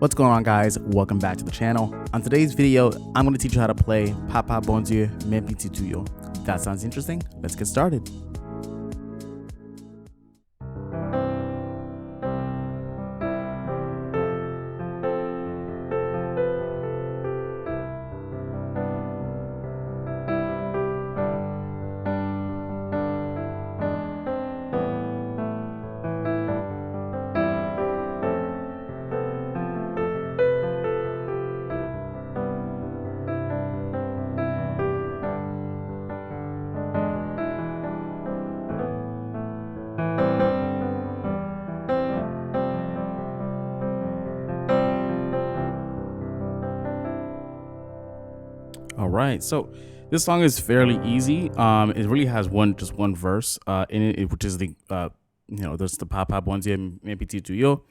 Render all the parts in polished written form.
What's going on, guys? Welcome back to the channel. On today's video, I'm going to teach you how to play Papa Bondye Me Pitit Yo. If that sounds interesting, let's get started. All right, so this song is fairly easy. It really has just one verse in it, which is the there's the Papa Bondye Me Pitit Yo.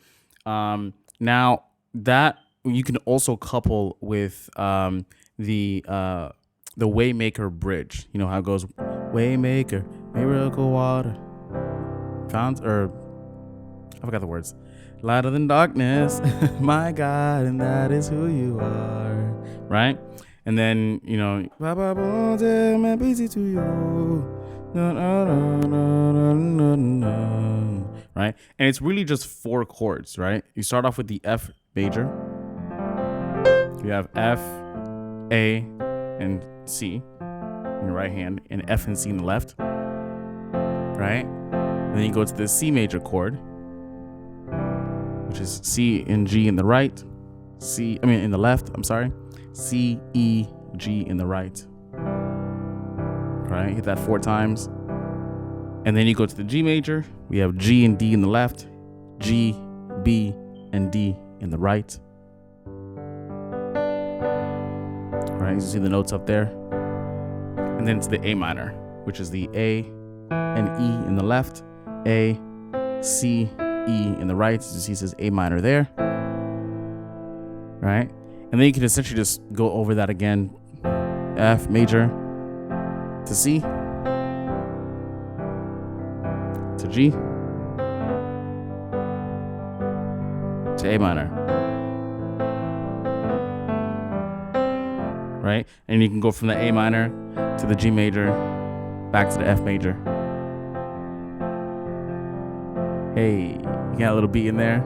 Now that you can also couple with the Waymaker bridge. You know how it goes, Waymaker, miracle water, found, or I forgot the words. Lighter than darkness, my God, and that is who you are, right? And then, Papa Bondye Me Pitit Yo, right? And it's really just four chords, right? You start off with the F major. You have F, A, and C in your right hand, and F and C in the left, right? And then you go to the C major chord, which is C and G in the right, in the left, I'm sorry. C, E, G in the right. Right, hit that 4 times. And then you go to the G major. We have G and D in the left, G, B, and D in the right. Right, you see the notes up there. And then it's the A minor, which is the A and E in the left, A, C, E in the right. So you see it says A minor there. Right? And then you can essentially just go over that again. F major to C to G to A minor. Right? And you can go from the A minor to the G major back to the F major. Hey, you got a little beat in there.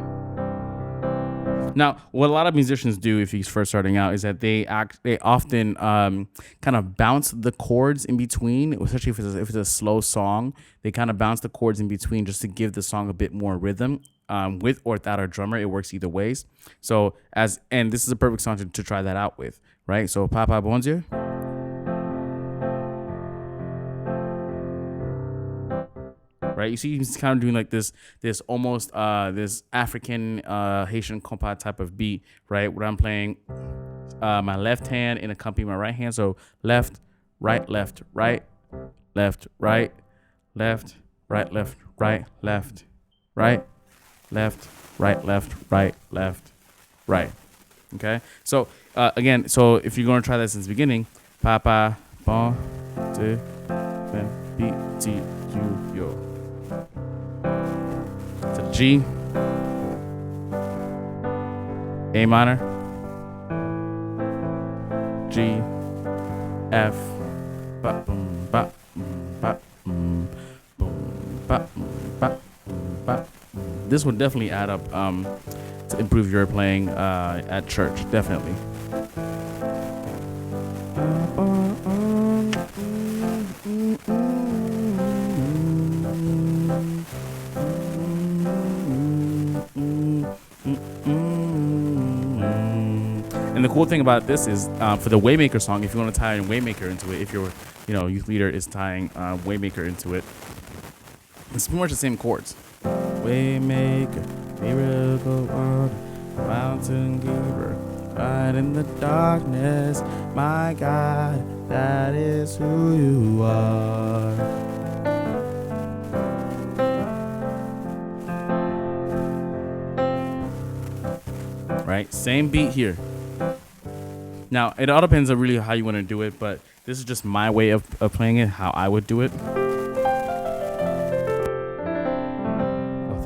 Now, what a lot of musicians do if he's first starting out is that they often kind of bounce the chords in between, especially if it's a slow song. They kind of bounce the chords in between just to give the song a bit more rhythm. With or without a drummer, it works either ways. So and this is a perfect song to try that out with, right? So Papa Bondye. Right, you see he's kind of doing like this almost this African Haitian compa type of beat, right? Where I'm playing my left hand and accompany my right hand. So left, right, left, right, left, right, left, right, left, right, left, right, left, right, left, right, left, right. Okay. So again, so if you're going to try this since the beginning, Papa Bondye Me Pitit Yo. To G, A minor, G, F, ba boom ba ba boom ba ba ba. This would definitely add up to improve your playing at church, definitely. And the cool thing about this is for the Waymaker song, if you want to tie in Waymaker into it, if your youth leader is tying Waymaker into it, it's pretty much the same chords. Waymaker, miracle water, mountain keeper, light in the darkness, my God, that is who you are. Right, same beat here. Now, it all depends on really how you want to do it, but this is just my way of playing it, how I would do it.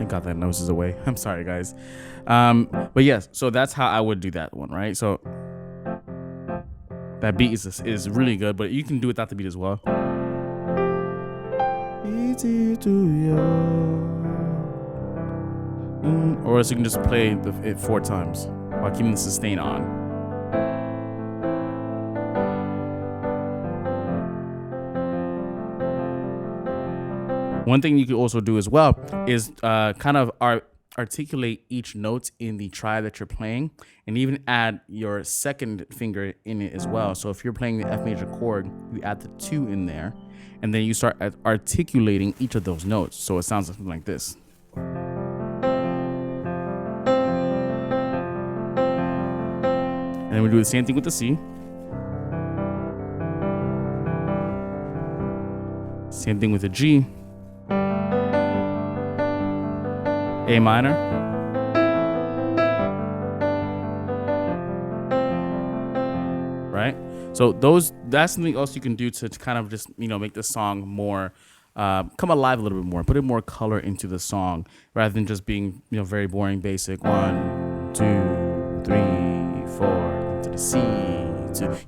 Thank God that nose is away. I'm sorry, guys. But yes, so that's how I would do that one, right? So that beat is really good, but you can do without the beat as well. Or else you can just play it 4 times while keeping the sustain on. One thing you could also do as well is kind of articulate each note in the triad that you're playing, and even add your second finger in it as well. So if you're playing the F major chord, you add the 2 in there, and then you start articulating each of those notes. So it sounds something like this. And then we do the same thing with the C. Same thing with the G. A minor. Right? So that's something else you can do to kind of just, make the song more come alive a little bit more, put more color into the song rather than just being, very boring, basic 1, 2, 3, 4 to the C.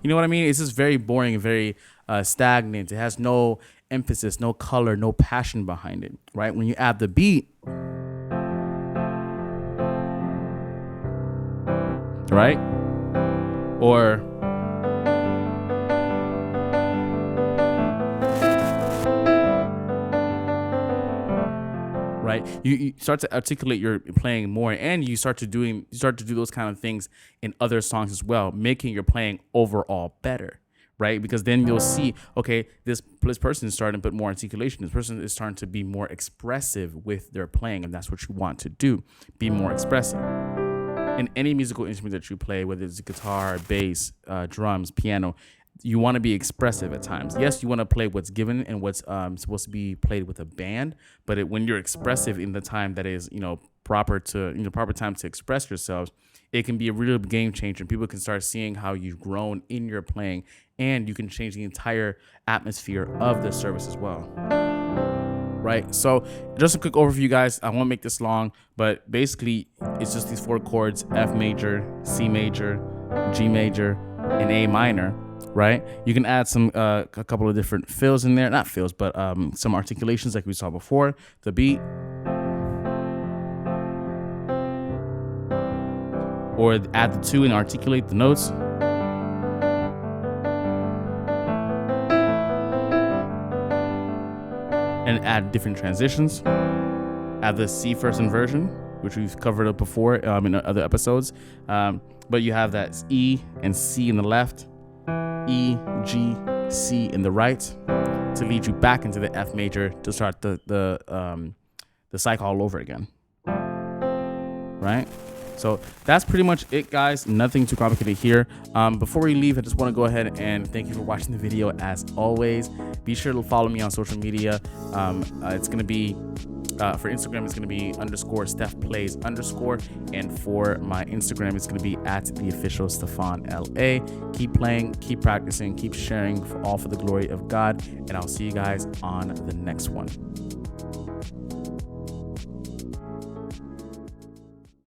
You know what I mean? It's just very boring and very stagnant. It has no emphasis, no color, no passion behind it, right? When you add the beat, right? Or right, you start to articulate your playing more, and you start to do those kind of things in other songs as well, making your playing overall better, right? Because then you'll see, okay, this person is starting to put more articulation. This person is starting to be more expressive with their playing, and that's what you want to do, be more expressive. In any musical instrument that you play, whether it's guitar, bass, drums, piano, you want to be expressive at times. Yes, you want to play what's given and what's supposed to be played with a band, but when you're expressive in the time that is, proper time to express yourselves, it can be a real game changer. People can start seeing how you've grown in your playing, and you can change the entire atmosphere of the service as well. Right, so just a quick overview, guys. I won't make this long, but basically it's just these 4 chords: F major, C major, G major, and A minor. Right, you can add some a couple of different fills in there, not fills, but some articulations like we saw before. The beat, or add the 2 and articulate the notes. And add different transitions. Add the C first inversion, which we've covered up before in other episodes. But you have that E and C in the left, E, G, C in the right, to lead you back into the F major to start the cycle all over again. Right? So that's pretty much it, guys. Nothing too complicated here. Before we leave, I just want to go ahead and thank you for watching the video. As always, be sure to follow me on social media. It's going to be for Instagram, it's going to be _StefPlays_, and for my Instagram, it's going to be @theofficial Stefan LA. Keep playing, keep practicing, keep sharing, all for the glory of God, and I'll see you guys on the next one.